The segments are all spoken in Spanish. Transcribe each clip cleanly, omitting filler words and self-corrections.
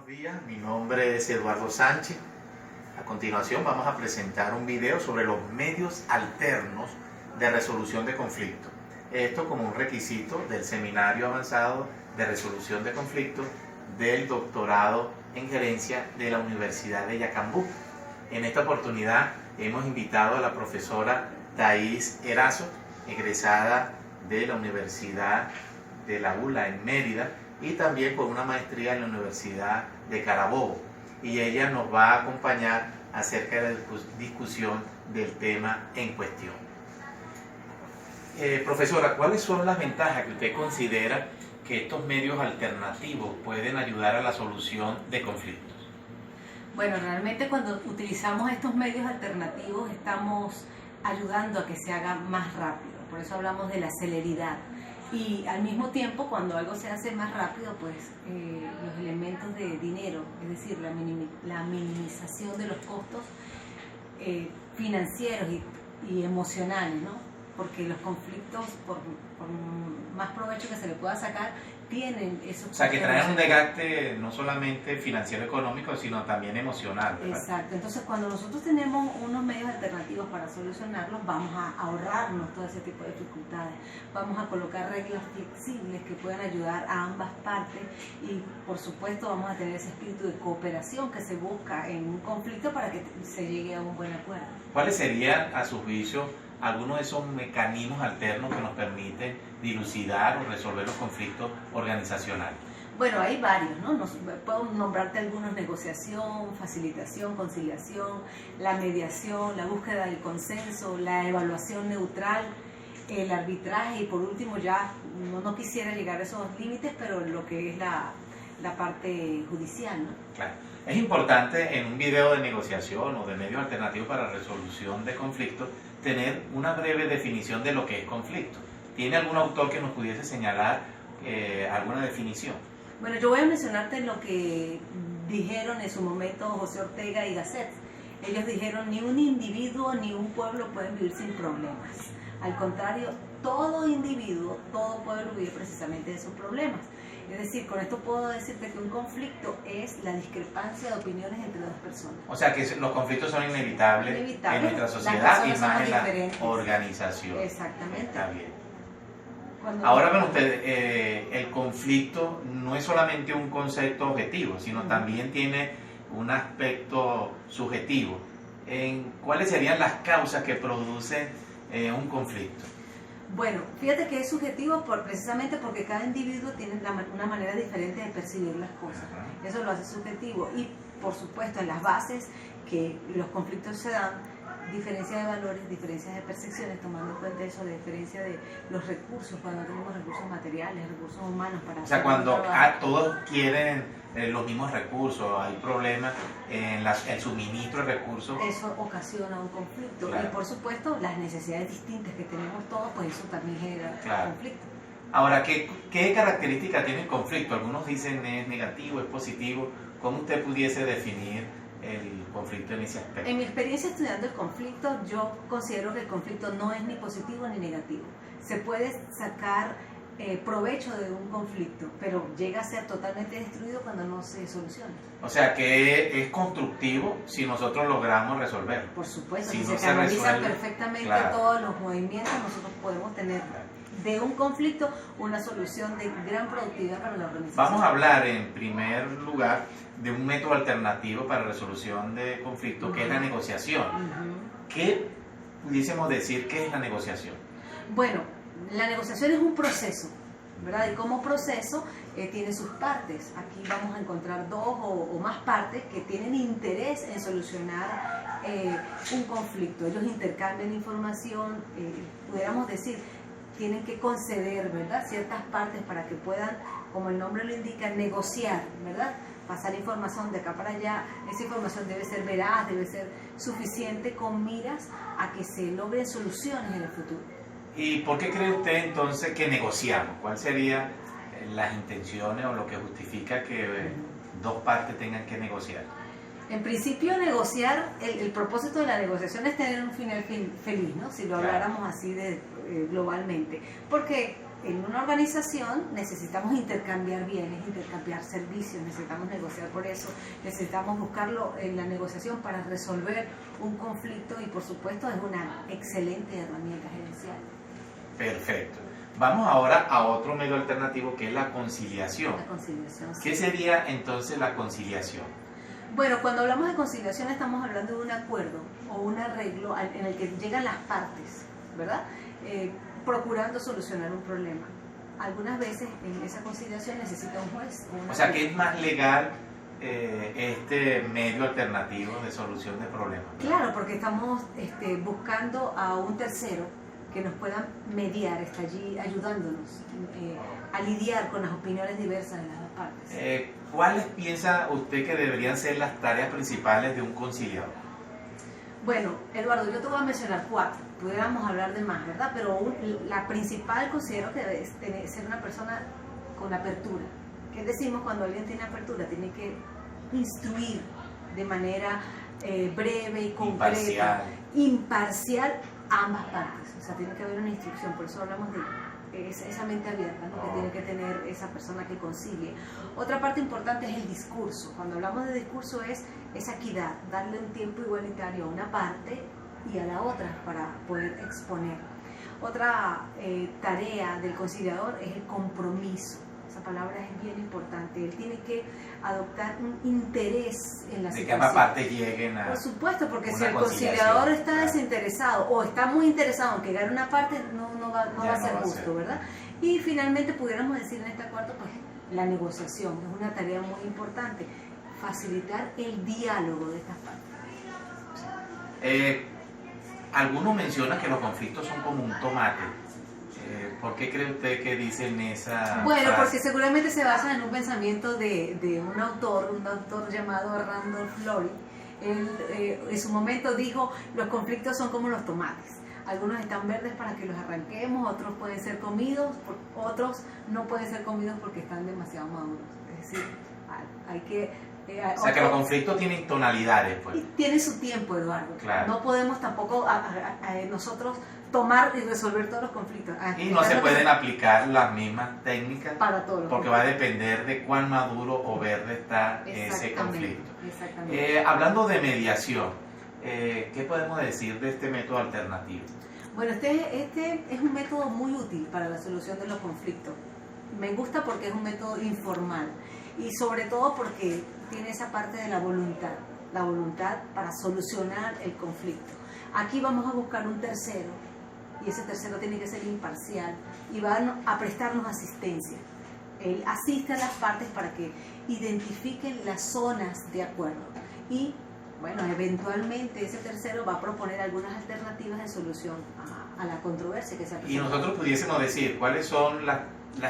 Buenos días, mi nombre es Eduardo Sánchez. A continuación vamos a presentar un video sobre los medios alternos de resolución de conflictos. Esto como un requisito del Seminario Avanzado de Resolución de Conflictos del Doctorado en Gerencia de la Universidad de Yacambú. En esta oportunidad hemos invitado a la profesora Thais Erazo, egresada de la Universidad de la ULA en Mérida, y también con una maestría en la Universidad de Carabobo, y ella nos va a acompañar acerca de la discusión del tema en cuestión. Profesora, ¿cuáles son las ventajas que usted considera que estos medios alternativos pueden ayudar a la solución de conflictos? Bueno, realmente cuando utilizamos estos medios alternativos estamos ayudando a que se haga más rápido, por eso hablamos de la celeridad. Y al mismo tiempo, cuando algo se hace más rápido, pues los elementos de dinero, es decir, la minimización de los costos financieros y emocionales, ¿no? Porque los conflictos, por más provecho que se le pueda sacar, tienen esos... O sea, que traen un desgaste no solamente financiero económico, sino también emocional, ¿verdad? Exacto. Entonces, cuando nosotros tenemos unos medios alternativos para solucionarlos, vamos a ahorrarnos todo ese tipo de dificultades. Vamos a colocar reglas flexibles que puedan ayudar a ambas partes y, por supuesto, vamos a tener ese espíritu de cooperación que se busca en un conflicto para que se llegue a un buen acuerdo. ¿Cuáles serían, a su juicio, algunos de esos mecanismos alternos que nos permiten dilucidar o resolver los conflictos organizacionales? Bueno, hay varios, ¿no? Puedo nombrarte algunos: negociación, facilitación, conciliación, la mediación, la búsqueda del consenso, la evaluación neutral, el arbitraje y por último ya, no quisiera llegar a esos límites, pero lo que es la parte judicial, ¿no? Claro. Es importante en un video de negociación o de medios alternativos para resolución de conflictos tener una breve definición de lo que es conflicto. ¿Tiene algún autor que nos pudiese señalar alguna definición? Bueno, yo voy a mencionarte lo que dijeron en su momento José Ortega y Gasset. Ellos dijeron: ni un individuo ni un pueblo pueden vivir sin problemas. Al contrario, todo individuo, todo pueblo vive precisamente de sus problemas. Es decir, con esto puedo decirte que un conflicto es la discrepancia de opiniones entre dos personas. O sea, que los conflictos son inevitables en nuestra sociedad y más en la organización. Exactamente. Está bien. Ahora ven ustedes, el conflicto no es solamente un concepto objetivo, sino también tiene un aspecto subjetivo. ¿Cuáles serían las causas que producen un conflicto? Bueno, fíjate que es subjetivo precisamente porque cada individuo tiene una manera diferente de percibir las cosas. Eso lo hace subjetivo. Y por supuesto, en las bases que los conflictos se dan, diferencia de valores, diferencias de percepciones, tomando en cuenta eso, de diferencia de los recursos, cuando tenemos recursos materiales, recursos humanos para... O sea, cuando todos quieren los mismos recursos, hay problemas en el suministro de recursos. Eso ocasiona un conflicto. Claro. Y por supuesto, las necesidades distintas que tenemos todos, pues eso también genera conflicto. Ahora, ¿qué características tiene el conflicto? Algunos dicen es negativo, es positivo. ¿Cómo usted pudiese definir el conflicto en ese aspecto? En mi experiencia estudiando el conflicto, yo considero que el conflicto no es ni positivo ni negativo. Se puede sacar provecho de un conflicto, pero llega a ser totalmente destruido cuando no se soluciona. O sea, que es constructivo si nosotros logramos resolverlo. Por supuesto, si no se canalizan perfectamente todos los movimientos, nosotros podemos tener de un conflicto una solución de gran productividad para la organización. Vamos a hablar en primer lugar de un método alternativo para resolución de conflictos, que es la negociación. ¿Qué pudiésemos decir que es la negociación? Bueno, la negociación es un proceso, ¿verdad? Y como proceso tiene sus partes. Aquí vamos a encontrar dos o más partes que tienen interés en solucionar un conflicto. Ellos intercambian información, pudiéramos decir, tienen que conceder, ¿verdad?, ciertas partes para que puedan, como el nombre lo indica, negociar, ¿verdad?, pasar información de acá para allá. Esa información debe ser veraz, debe ser suficiente con miras a que se logren soluciones en el futuro. ¿Y por qué cree usted entonces que negociamos? ¿Cuáles serían las intenciones o lo que justifica que dos partes tengan que negociar? En principio, negociar, el propósito de la negociación es tener un final feliz, ¿no? Si lo habláramos así globalmente. Porque en una organización necesitamos intercambiar bienes, intercambiar servicios, necesitamos negociar por eso, necesitamos buscarlo en la negociación para resolver un conflicto y por supuesto es una excelente herramienta gerencial. Perfecto. Vamos ahora a otro medio alternativo que es la conciliación. La conciliación. ¿Qué sería entonces la conciliación? Bueno, cuando hablamos de conciliación estamos hablando de un acuerdo o un arreglo en el que llegan las partes, ¿verdad? Procurando solucionar un problema. Algunas veces en esa conciliación necesita un juez. O sea, que es más legal este medio alternativo de solución de problemas. Claro, porque estamos buscando a un tercero que nos pueda mediar, está allí ayudándonos a lidiar con las opiniones diversas de las dos partes. ¿Cuáles piensa usted que deberían ser las tareas principales de un conciliador? Bueno, Eduardo, yo te voy a mencionar 4. Pudiéramos hablar de más, ¿verdad? Pero la principal considero que debe ser una persona con apertura. ¿Qué decimos cuando alguien tiene apertura? Tiene que instruir de manera breve y concreta, imparcial ambas partes. O sea, tiene que haber una instrucción, por eso hablamos de esa mente abierta, ¿no? Que tiene que tener esa persona que concilie. Otra parte importante es el discurso. Cuando hablamos de discurso es esa equidad, darle un tiempo igualitario a una parte y a la otra para poder exponer. Otra tarea del conciliador es el compromiso. Esa palabra es bien importante. Él tiene que adoptar un interés en la situación. De que ambas partes lleguen a... Por supuesto, porque si el conciliador está desinteresado o está muy interesado en que gane una parte, no va a ser justo, ¿verdad? Y finalmente pudiéramos decir en esta cuarta, pues la negociación es una tarea muy importante. Facilitar el diálogo de estas partes. Algunos mencionan que los conflictos son como un tomate. ¿Por qué cree usted que dicen esa Bueno, frase? porque seguramente se basa en un pensamiento de un autor llamado Randolph Laurie. Él en su momento dijo, los conflictos son como los tomates. Algunos están verdes para que los arranquemos, otros pueden ser comidos, otros no pueden ser comidos porque están demasiado maduros. Es decir, hay que... o sea, que los conflictos tienen tonalidades, pues. Y tiene su tiempo, Eduardo. Claro. No podemos tampoco nosotros tomar y resolver todos los conflictos. Y no se pueden aplicar las mismas técnicas para todos los porque va a depender de cuán maduro o verde está ese conflicto. Exactamente. Hablando de mediación, ¿qué podemos decir de este método alternativo? Bueno, este es un método muy útil para la solución de los conflictos. Me gusta porque es un método informal y sobre todo porque tiene esa parte de la voluntad para solucionar el conflicto. Aquí vamos a buscar un tercero y ese tercero tiene que ser imparcial y va a prestarnos asistencia. Él asiste a las partes para que identifiquen las zonas de acuerdo y, bueno, eventualmente ese tercero va a proponer algunas alternativas de solución a la controversia que se ha presentado. Y nosotros pudiésemos decir cuáles son las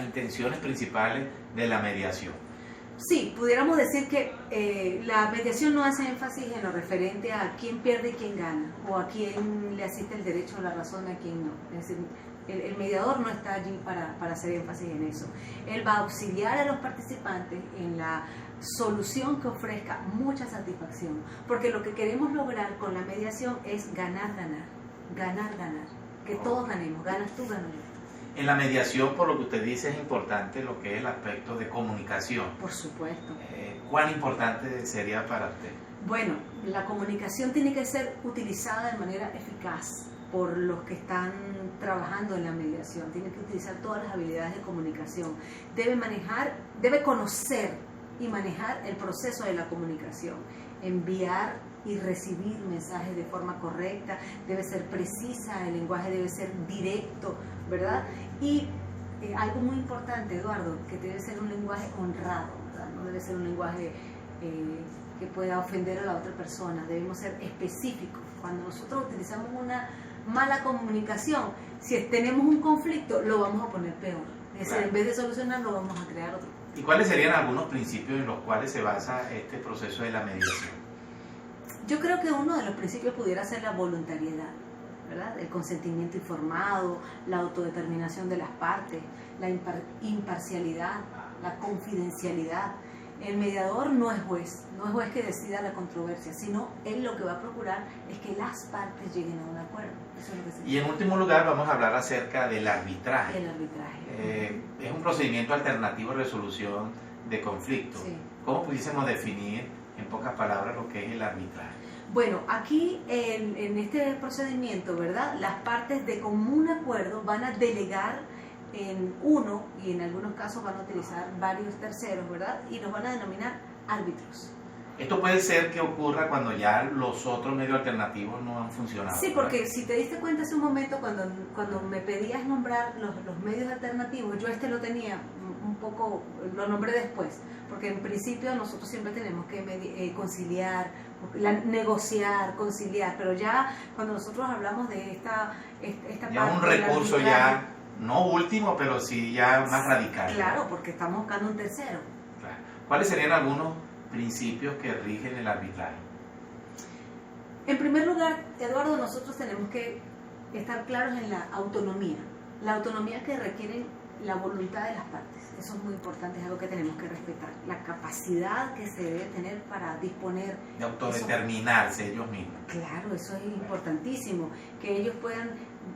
intenciones principales de la mediación. Sí, pudiéramos decir que la mediación no hace énfasis en lo referente a quién pierde y quién gana, o a quién le asiste el derecho o la razón a quién no. Es decir, el mediador no está allí para hacer énfasis en eso. Él va a auxiliar a los participantes en la solución que ofrezca mucha satisfacción, porque lo que queremos lograr con la mediación es ganar, que todos ganemos, ganas tú, gano yo. En la mediación, por lo que usted dice, es importante lo que es el aspecto de comunicación. Por supuesto. ¿Cuán importante sería para usted? Bueno, la comunicación tiene que ser utilizada de manera eficaz por los que están trabajando en la mediación. Tienen que utilizar todas las habilidades de comunicación. Debe conocer y manejar el proceso de la comunicación. Enviar y recibir mensajes de forma correcta, debe ser precisa, el lenguaje debe ser directo, ¿verdad? Y algo muy importante, Eduardo, que debe ser un lenguaje honrado, ¿verdad? No debe ser un lenguaje que pueda ofender a la otra persona, debemos ser específicos. Cuando nosotros utilizamos una mala comunicación, si tenemos un conflicto, lo vamos a poner peor. Es decir, en vez de solucionarlo, vamos a crear otro. ¿Y cuáles serían algunos principios en los cuales se basa este proceso de la mediación? Yo creo que uno de los principios pudiera ser la voluntariedad, ¿verdad? El consentimiento informado, la autodeterminación de las partes, la imparcialidad, la confidencialidad el mediador no es juez que decida la controversia, sino él lo que va a procurar es que las partes lleguen a un acuerdo. Eso es lo que se Y en último lugar vamos a hablar acerca del arbitraje. El arbitraje. Es un procedimiento alternativo de resolución de conflictos. Sí. ¿Cómo pudiésemos definir en pocas palabras lo que es el arbitraje? Bueno, aquí en este procedimiento, ¿verdad? Las partes de común acuerdo van a delegar en uno y en algunos casos van a utilizar varios terceros, ¿verdad? Y los van a denominar árbitros. Esto puede ser que ocurra cuando ya los otros medios alternativos no han funcionado. Sí, porque si te diste cuenta hace un momento cuando me pedías nombrar los medios alternativos, yo lo tenía un poco, lo nombré después, porque en principio nosotros siempre tenemos que conciliar, negociar, conciliar, pero ya cuando nosotros hablamos de esta ya parte un recurso del ya, no último, pero sí ya más radical. Claro, porque estamos buscando un tercero. Claro. ¿Cuáles serían algunos principios que rigen el arbitraje? En primer lugar, Eduardo, nosotros tenemos que estar claros en la autonomía que requieren la voluntad de las partes. Eso es muy importante, es algo que tenemos que respetar. La capacidad que se debe tener para disponer de autodeterminarse ellos mismos. Claro, eso es importantísimo, que ellos puedan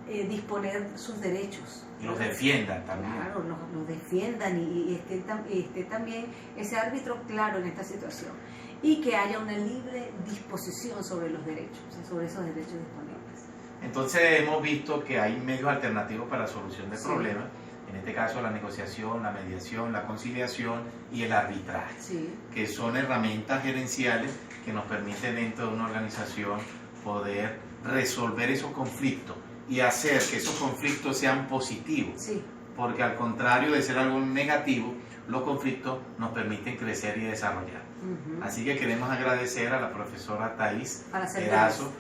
disponer sus derechos. Y los defiendan también. Claro, los defiendan y esté también ese árbitro claro en esta situación. Y que haya una libre disposición sobre los derechos, sobre esos derechos disponibles. Entonces hemos visto que hay medios alternativos para la solución de problemas. En este caso la negociación, la mediación, la conciliación y el arbitraje, que son herramientas gerenciales que nos permiten dentro de una organización poder resolver esos conflictos y hacer que esos conflictos sean positivos, porque al contrario de ser algo negativo, los conflictos nos permiten crecer y desarrollar. Así que queremos agradecer a la profesora Thais Erazo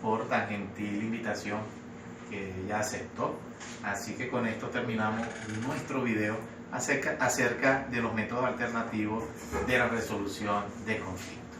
por tan gentil invitación que ella aceptó. Así que con esto terminamos nuestro video acerca de los métodos alternativos de la resolución de conflictos.